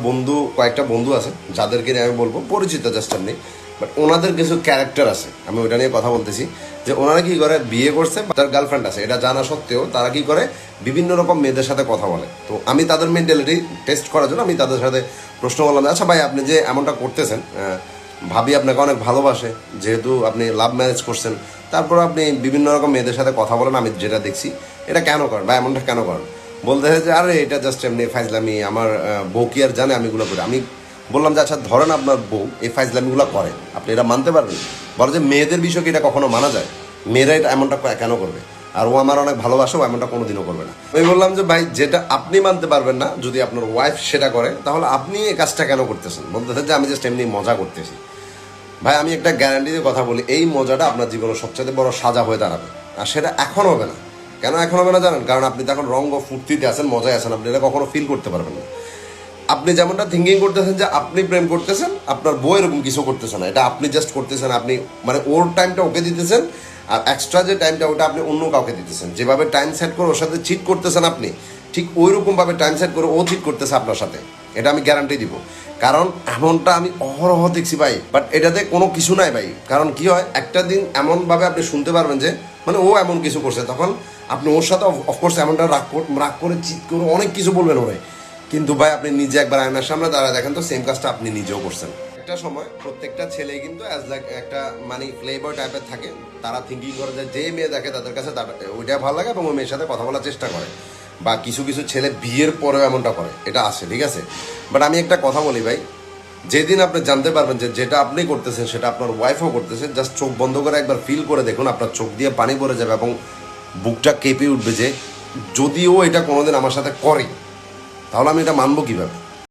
বন্ধু কয়েকটা বন্ধু আছে যাদেরকে নিয়ে আমি বলবো পরিচিত জাস্ট এমনি, বাট ওনাদের কিছু ক্যারেক্টার আছে, আমি ওইটা নিয়ে কথা বলতেছি যে ওনারা কি করে বিয়ে করছে, তার গার্লফ্রেন্ড আছে এটা জানা সত্ত্বেও তারা কি করে বিভিন্ন রকম মেয়েদের সাথে কথা বলে। তো আমি তাদের মেন্টালিটি টেস্ট করার জন্য আমি তাদের সাথে প্রশ্ন করলাম, আচ্ছা ভাই আপনি যে এমনটা করতেছেন, ভাবি আপনাকে অনেক ভালোবাসে, যেহেতু আপনি লাভ ম্যারেজ করছেন, তারপর আপনি বিভিন্ন রকম মেয়েদের সাথে কথা বলেন, আমি যেটা দেখছি এটা কেন করেন বা এমনটা কেন করেন? বলতে হয় যে আরে এটা জাস্ট এমনি ফাইজলামি, আমার বউ কি আর জানে আমি এগুলো করি? আমি বললাম যে আচ্ছা ধরেন আপনার বউ এই ফাইজলামিগুলো করে, আপনি এটা মানতে পারবেন? বলে যে মেয়েদের বিষয় কি এটা কখনো মানা যায়? মেয়েরা এটা এমনটা কেন করবে? আর ও আমার অনেক ভালোবাসে, ও এমনটা কোনোদিনও করবে না। আমি বললাম যে ভাই যেটা আপনি মানতে পারবেন না, যদি আপনার ওয়াইফ সেটা করে, তাহলে আপনি এই কাজটা কেন করতেছেন? বলতে যে আমি জাস্ট এমনি মজা করতেছি। ভাই আমি একটা গ্যারান্টি দিয়ে কথা বলি, এই মজাটা আপনার জীবনের সবচেয়ে বড় সাজা হয়ে দাঁড়াবে, আর সেটা এখন হবে না। কেন এখন হবে না জানেন? কারণ আপনি তো এখন রঙ্গ ফুর্তিতে আছেন, মজায় আছেন, আপনি এটা কখনো ফিল করতে পারবেন না। আপনি যেমনটা থিঙ্কিং করতেছেন যে আপনি প্রেম করতেছেন, আপনার বউ এরকম কিছু করতেছে না, এটা আপনি জাস্ট করতেছেন, আপনি মানে ওর টাইমটা ওকে দিতেছেন, আর এক্সট্রা যে টাইমটা ওটা আপনি অন্য কাউকে দিতেছেন। যেভাবে টাইম সেট করে ওর সাথে চিট করতেছেন আপনি, ঠিক ওই রকমভাবে টাইম সেট করে ও চিট করতেছে আপনার সাথে, এটা আমি গ্যারান্টি দিব। কারণ এমনটা আমি অহরহ দেখছি ভাই, বাট এটাতে কোনো কিছু নাই ভাই। কারণ কি হয়, একটা দিন এমনভাবে আপনি শুনতে পারবেন যে মানে ও এমন কিছু করছে, তখন আপনি ওর সাথে অফকোর্স এমনটা রাগ করে চিট করে অনেক কিছু বলবেন ওরে, কিন্তু ভাই আপনি নিজে একবার আয়নার সামনে দাঁড়ায় দেখেন তো সেম কাজটা আপনি নিজেও করছেন। একটা সময় প্রত্যেকটা ছেলে কিন্তু অ্যাজ লাইক একটা মানে প্লে বয় টাইপের থাকে, তারা থিঙ্কিং করে যে মেয়ে দেখে তাদের কাছে ওইটা ভালো লাগে এবং ওই মেয়ের সাথে কথা বলার চেষ্টা করে, বা কিছু কিছু ছেলে বিয়ের পরেও এমনটা করে, এটা আছে, ঠিক আছে। বাট আমি একটা কথা বলি ভাই, যেদিন আপনি জানতে পারবেন যে যেটা আপনি করতেছেন সেটা আপনার ওয়াইফও করতেছে, জাস্ট চোখ বন্ধ করে একবার ফিল করে দেখুন, আপনার চোখ দিয়ে পানি পড়ে যাবে এবং বুকটা কেঁপে উঠবে যে যদিও এটা কোনোদিন আমার সাথে করে, তাহলে আমি এটা মানবো কীভাবে?